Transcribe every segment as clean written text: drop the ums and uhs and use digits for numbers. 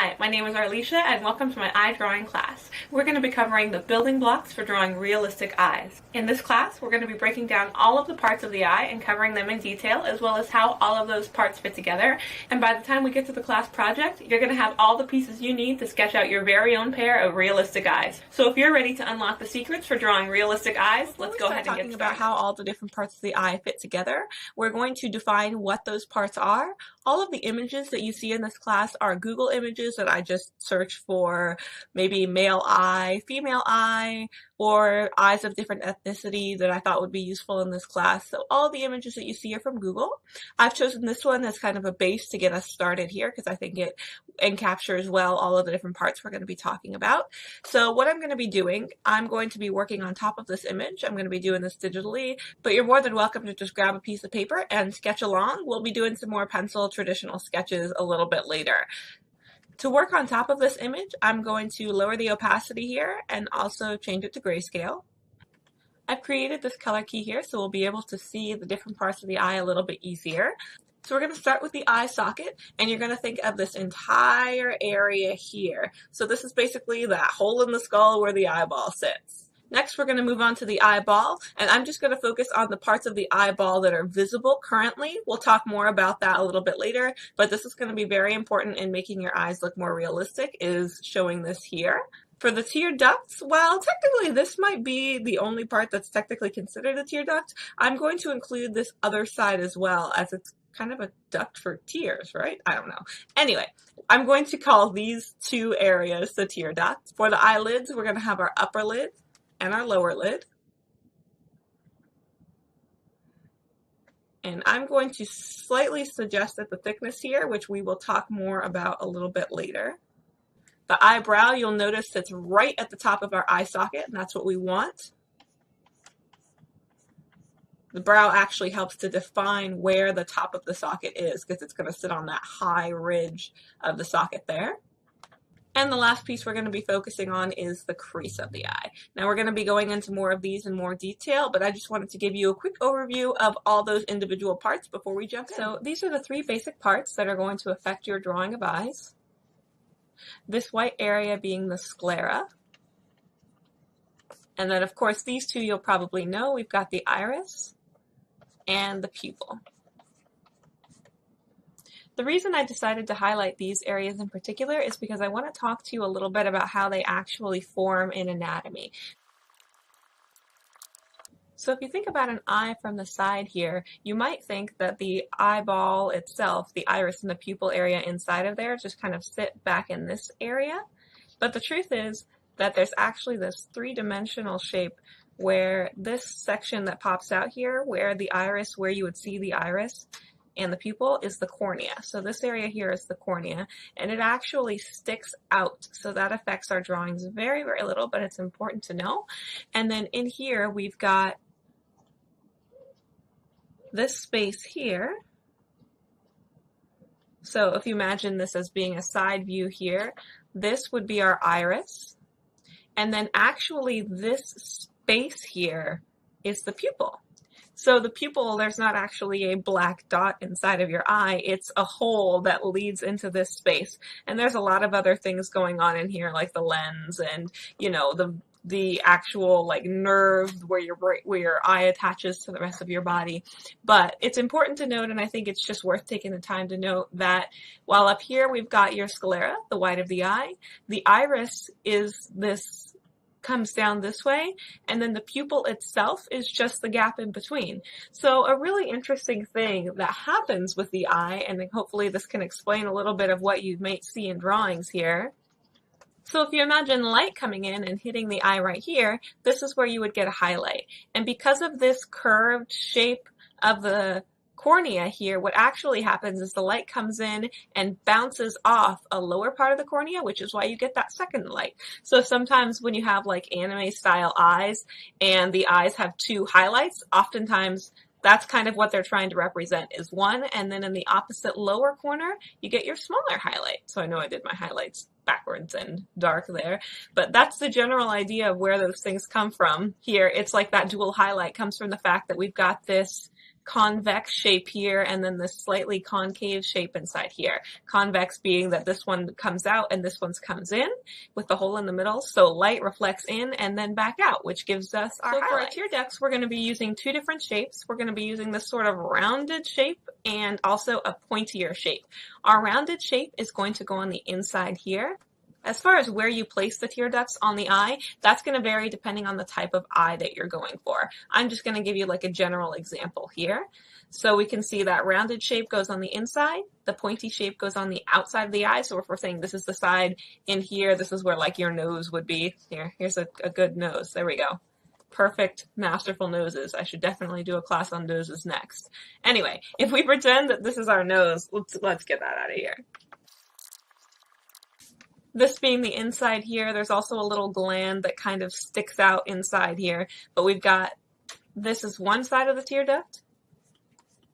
Hi, my name is Arlisha and welcome to my eye drawing class. We're going to be covering the building blocks for drawing realistic eyes. In this class, we're going to be breaking down all of the parts of the eye and covering them in detail, as well as how all of those parts fit together. And by the time we get to the class project, you're going to have all the pieces you need to sketch out your very own pair of realistic eyes. So if you're ready to unlock the secrets for drawing realistic eyes, let's go ahead and get started. Talking about how all the different parts of the eye fit together, we're going to define what those parts are. All of the images that you see in this class are Google images that I just searched for maybe male eye, female eye, or eyes of different ethnicity that I thought would be useful in this class. So all the images that you see are from Google. I've chosen this one as kind of a base to get us started here because I think it encaptures well all of the different parts we're going to be talking about. So what I'm going to be doing, I'm going to be working on top of this image. I'm going to be doing this digitally, but you're more than welcome to just grab a piece of paper and sketch along. We'll be doing some more pencil traditional sketches a little bit later. To work on top of this image, I'm going to lower the opacity here and also change it to grayscale. I've created this color key here so we'll be able to see the different parts of the eye a little bit easier. So we're going to start with the eye socket, and you're going to think of this entire area here. So this is basically that hole in the skull where the eyeball sits. Next, we're going to move on to the eyeball, and I'm just going to focus on the parts of the eyeball that are visible currently. We'll talk more about that a little bit later, but this is going to be very important in making your eyes look more realistic, is showing this here. For the tear ducts, well, technically this might be the only part that's technically considered a tear duct. I'm going to include this other side as well, as it's kind of a duct for tears, right? I don't know. Anyway, I'm going to call these two areas the tear ducts. For the eyelids, we're going to have our upper lid and our lower lid. And I'm going to slightly suggest that the thickness here, which we will talk more about a little bit later. The eyebrow, you'll notice, sits right at the top of our eye socket, and that's what we want. The brow actually helps to define where the top of the socket is because it's going to sit on that high ridge of the socket there. And the last piece we're going to be focusing on is the crease of the eye. Now we're going to be going into more of these in more detail, but I just wanted to give you a quick overview of all those individual parts before we jump in. So these are the three basic parts that are going to affect your drawing of eyes. This white area being the sclera. And then of course these two you'll probably know. We've got the iris and the pupil. The reason I decided to highlight these areas in particular is because I want to talk to you a little bit about how they actually form in anatomy. So if you think about an eye from the side here, you might think that the eyeball itself, the iris and the pupil area inside of there, just kind of sit back in this area. But the truth is that there's actually this three-dimensional shape where this section that pops out here, where the iris, where you would see the iris, and the pupil is the cornea. So this area here is the cornea, and it actually sticks out. So that affects our drawings very, very little, but it's important to know. And then in here, we've got this space here. So if you imagine this as being a side view here, this would be our iris. And then actually this space here is the pupil. So the pupil, there's not actually a black dot inside of your eye, it's a hole that leads into this space. And there's a lot of other things going on in here, like the lens and, you know, the actual like nerve where your eye attaches to the rest of your body. But it's important to note, and I think it's just worth taking the time to note, that while up here we've got your sclera, the white of the eye, the iris is this comes down this way, and then the pupil itself is just the gap in between. So a really interesting thing that happens with the eye, and hopefully this can explain a little bit of what you might see in drawings here. So if you imagine light coming in and hitting the eye right here, this is where you would get a highlight. And because of this curved shape of the cornea here, what actually happens is the light comes in and bounces off a lower part of the cornea, which is why you get that second light. So sometimes when you have like anime style eyes and the eyes have two highlights, oftentimes that's kind of what they're trying to represent is one, and then in the opposite lower corner you get your smaller highlight. So I know I did my highlights backwards and dark there, but that's the general idea of where those things come from. Here it's like that dual highlight comes from the fact that we've got this convex shape here and then this slightly concave shape inside here. Convex being that this one comes out and this one comes in with the hole in the middle, so light reflects in and then back out, which gives us our highlights. For our tear ducts, we're going to be using two different shapes. We're going to be using this sort of rounded shape and also a pointier shape. Our rounded shape is going to go on the inside here. As far as where you place the tear ducts on the eye, that's going to vary depending on the type of eye that you're going for. I'm just going to give you like a general example here. So we can see that rounded shape goes on the inside, the pointy shape goes on the outside of the eye. So if we're saying this is the side in here, this is where like your nose would be. Here's a good nose. There we go. Perfect, masterful noses. I should definitely do a class on noses next. Anyway, if we pretend that this is our nose, let's get that out of here. This being the inside here, there's also a little gland that kind of sticks out inside here, but we've got, this is one side of the tear duct,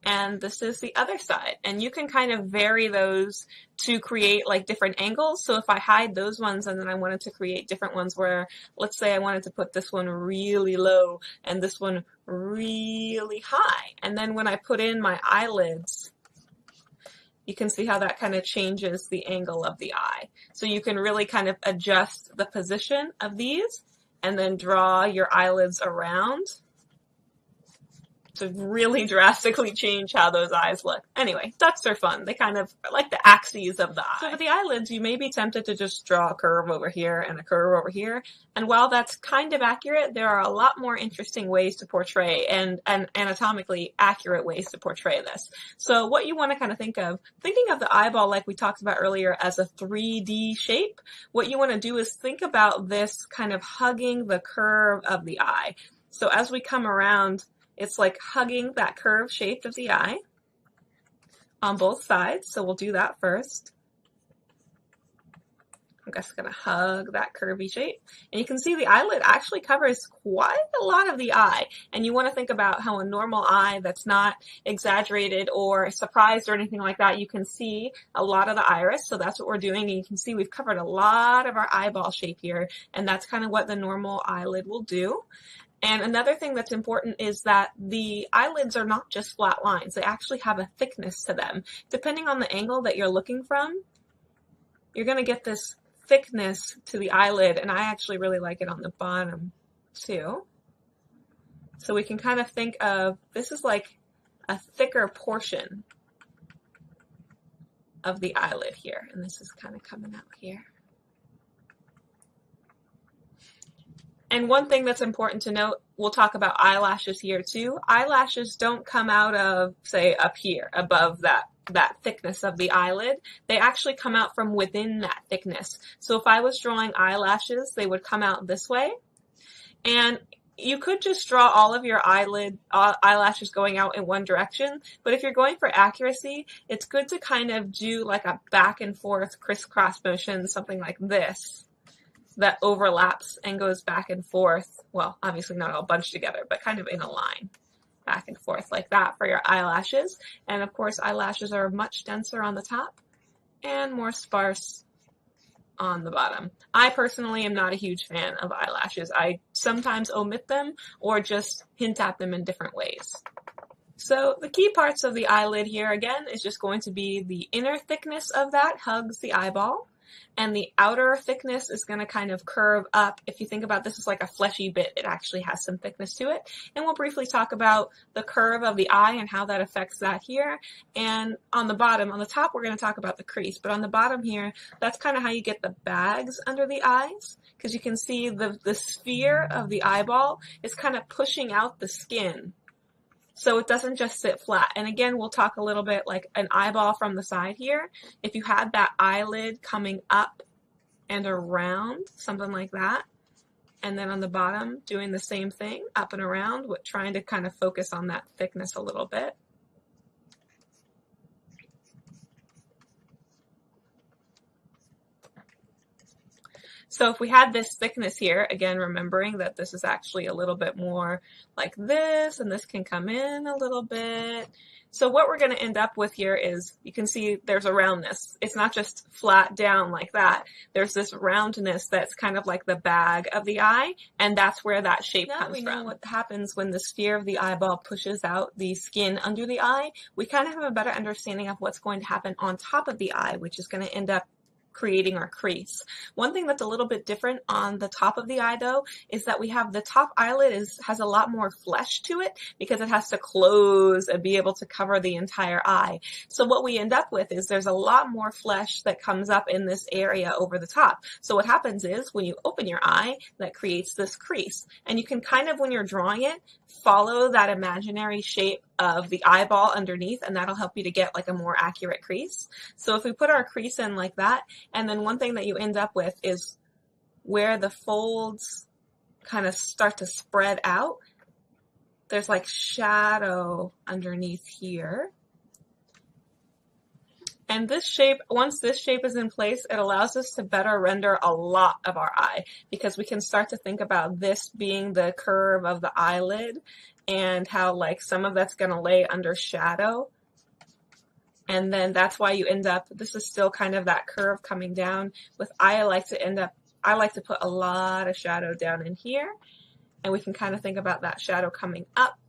and this is the other side. And you can kind of vary those to create like different angles. So if I hide those ones and then I wanted to create different ones where, let's say I wanted to put this one really low and this one really high. And then when I put in my eyelids, you can see how that kind of changes the angle of the eye. So you can really kind of adjust the position of these and then draw your eyelids around to really drastically change how those eyes look. Anyway, ducks are fun. They kind of are like the axes of the eye. So for the eyelids, you may be tempted to just draw a curve over here and a curve over here. And while that's kind of accurate, there are a lot more interesting ways to portray and anatomically accurate ways to portray this. So what you want to kind of thinking of the eyeball like we talked about earlier as a 3D shape, what you want to do is think about this kind of hugging the curve of the eye. So as we come around, it's like hugging that curved shape of the eye on both sides. So we'll do that first. I'm just going to hug that curvy shape. And you can see the eyelid actually covers quite a lot of the eye. And you want to think about how a normal eye that's not exaggerated or surprised or anything like that, you can see a lot of the iris. So that's what we're doing. And you can see we've covered a lot of our eyeball shape here. And that's kind of what the normal eyelid will do. And another thing that's important is that the eyelids are not just flat lines. They actually have a thickness to them. Depending on the angle that you're looking from, you're going to get this thickness to the eyelid, and I actually really like it on the bottom too. So we can kind of think of, this is like a thicker portion of the eyelid here, and this is kind of coming out here. And one thing that's important to note, we'll talk about eyelashes here too. Eyelashes don't come out of, say, up here, above that thickness of the eyelid. They actually come out from within that thickness. So if I was drawing eyelashes, they would come out this way. And you could just draw all of your eyelashes going out in one direction, but if you're going for accuracy, it's good to kind of do like a back and forth crisscross motion, something like this, that overlaps and goes back and forth. Well, obviously not all bunched together, but kind of in a line, back and forth like that for your eyelashes. And of course, eyelashes are much denser on the top and more sparse on the bottom. I personally am not a huge fan of eyelashes. I sometimes omit them or just hint at them in different ways. So the key parts of the eyelid here again is just going to be the inner thickness of that hugs the eyeball. And the outer thickness is going to kind of curve up. If you think about this as like a fleshy bit, it actually has some thickness to it. And we'll briefly talk about the curve of the eye and how that affects that here. And on the bottom, on the top, we're going to talk about the crease. But on the bottom here, that's kind of how you get the bags under the eyes. Because you can see the sphere of the eyeball is kind of pushing out the skin. So it doesn't just sit flat. And again, we'll talk a little bit like an eyeball from the side here. If you had that eyelid coming up and around, something like that, and then on the bottom doing the same thing, up and around, with trying to kind of focus on that thickness a little bit. So if we had this thickness here, again, remembering that this is actually a little bit more like this, and this can come in a little bit. So what we're going to end up with here is, you can see there's a roundness. It's not just flat down like that. There's this roundness that's kind of like the bag of the eye, and that's where that shape comes from. Now we know what happens when the sphere of the eyeball pushes out the skin under the eye, we kind of have a better understanding of what's going to happen on top of the eye, which is going to end up creating our crease. One thing that's a little bit different on the top of the eye though is that we have the top eyelid has a lot more flesh to it because it has to close and be able to cover the entire eye. So what we end up with is there's a lot more flesh that comes up in this area over the top. So what happens is when you open your eye, that creates this crease, and you can kind of, when you're drawing it, follow that imaginary shape of the eyeball underneath, and that'll help you to get like a more accurate crease. So if we put our crease in like that, and then one thing that you end up with is where the folds kind of start to spread out, there's like shadow underneath here. And this shape, once this shape is in place, it allows us to better render a lot of our eye, because we can start to think about this being the curve of the eyelid and how like some of that's going to lay under shadow. And then that's why you end up, this is still kind of that curve coming down. With I like to put a lot of shadow down in here, and we can kind of think about that shadow coming up.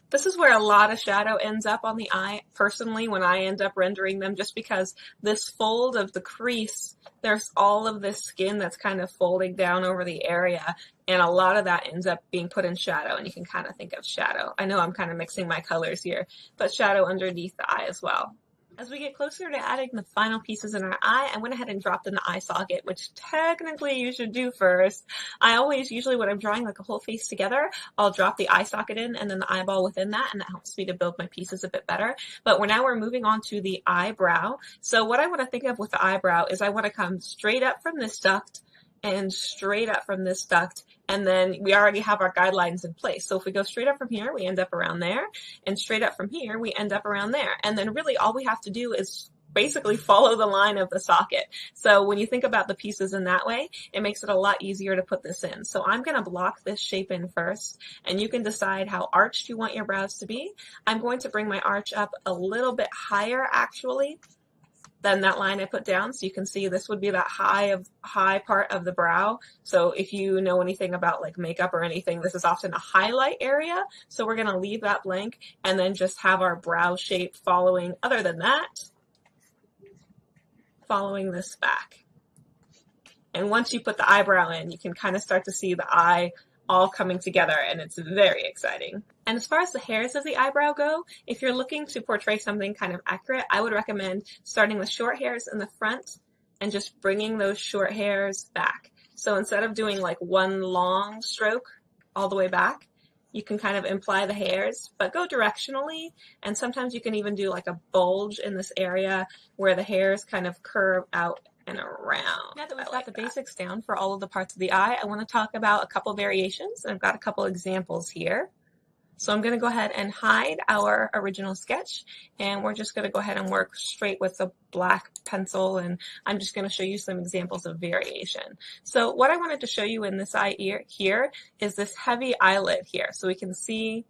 This is where a lot of shadow ends up on the eye, personally, when I end up rendering them, just because this fold of the crease, there's all of this skin that's kind of folding down over the area, and a lot of that ends up being put in shadow, and you can kind of think of shadow. I know I'm kind of mixing my colors here, but shadow underneath the eye as well. As we get closer to adding the final pieces in our eye, I went ahead and dropped in the eye socket, which technically you should do first. I always, usually when I'm drawing like a whole face together, I'll drop the eye socket in and then the eyeball within that, and that helps me to build my pieces a bit better. But now we're moving on to the eyebrow. So what I want to think of with the eyebrow is I want to come straight up from this duct and straight up from this duct, and then we already have our guidelines in place. So if we go straight up from here, we end up around there, and straight up from here, we end up around there. And then really all we have to do is basically follow the line of the socket. So when you think about the pieces in that way, it makes it a lot easier to put this in. So I'm going to block this shape in first, and you can decide how arched you want your brows to be. I'm going to bring my arch up a little bit higher actually than that line I put down. So you can see this would be that high part of the brow. So if you know anything about like makeup or anything, this is often a highlight area. So we're going to leave that blank and then just have our brow shape following, other than that, following this back. And once you put the eyebrow in, you can kind of start to see the eye all coming together, and it's very exciting. And as far as the hairs of the eyebrow go, if you're looking to portray something kind of accurate, I would recommend starting with short hairs in the front and just bringing those short hairs back. So instead of doing like one long stroke all the way back, you can kind of imply the hairs, but go directionally, and sometimes you can even do like a bulge in this area where the hairs kind of curve out and around. Now that we've got the basics down for all of the parts of the eye, I want to talk about a couple variations, and I've got a couple examples here. So I'm going to go ahead and hide our original sketch, and we're just going to go ahead and work straight with the black pencil, and I'm just going to show you some examples of variation. So what I wanted to show you in this eye here is this heavy eyelid here. So we can see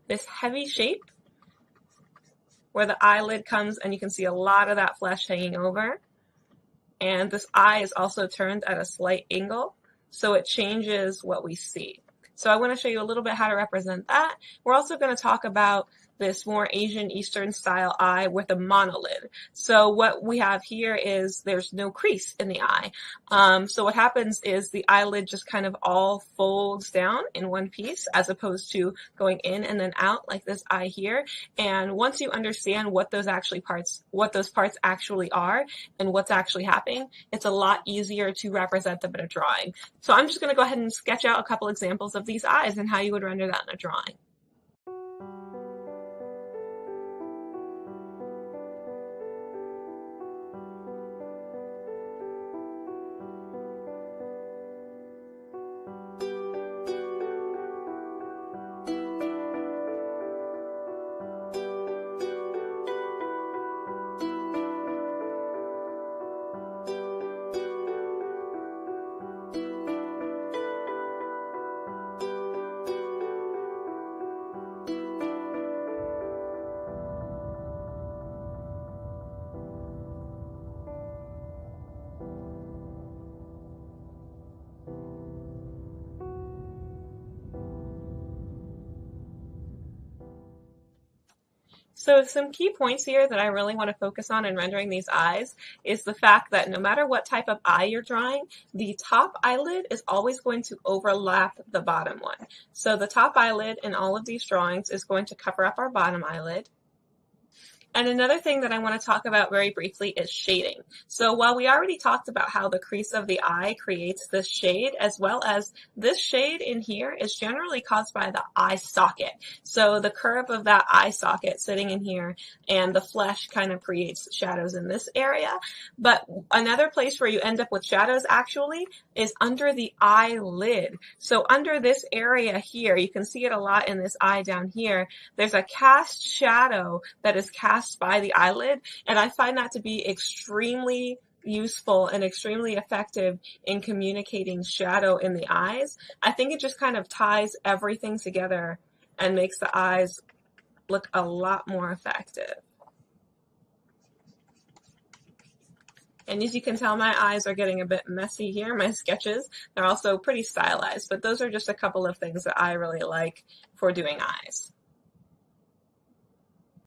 this heavy shape where the eyelid comes, and you can see a lot of that flesh hanging over. And this eye is also turned at a slight angle, so it changes what we see. So I want to show you a little bit how to represent that. We're also going to talk about this more Asian Eastern style eye with a monolid. So what we have here is there's no crease in the eye. So what happens is the eyelid just kind of all folds down in one piece, as opposed to going in and then out like this eye here. And once you understand what those parts actually are and what's actually happening, it's a lot easier to represent them in a drawing. So I'm just going to go ahead and sketch out a couple examples of these eyes and how you would render that in a drawing. So some key points here that I really want to focus on in rendering these eyes is the fact that no matter what type of eye you're drawing, the top eyelid is always going to overlap the bottom one. So the top eyelid in all of these drawings is going to cover up our bottom eyelid. And another thing that I want to talk about very briefly is shading. So while we already talked about how the crease of the eye creates this shade, as well as this shade in here is generally caused by the eye socket. So the curve of that eye socket sitting in here and the flesh kind of creates shadows in this area. But another place where you end up with shadows actually is under the eyelid. So under this area here, you can see it a lot in this eye down here, there's a cast shadow that is cast by the eyelid, and I find that to be extremely useful and extremely effective in communicating shadow in the eyes. I think it just kind of ties everything together and makes the eyes look a lot more effective. And as you can tell, my eyes are getting a bit messy here, my sketches. They're also pretty stylized, but those are just a couple of things that I really like for doing eyes.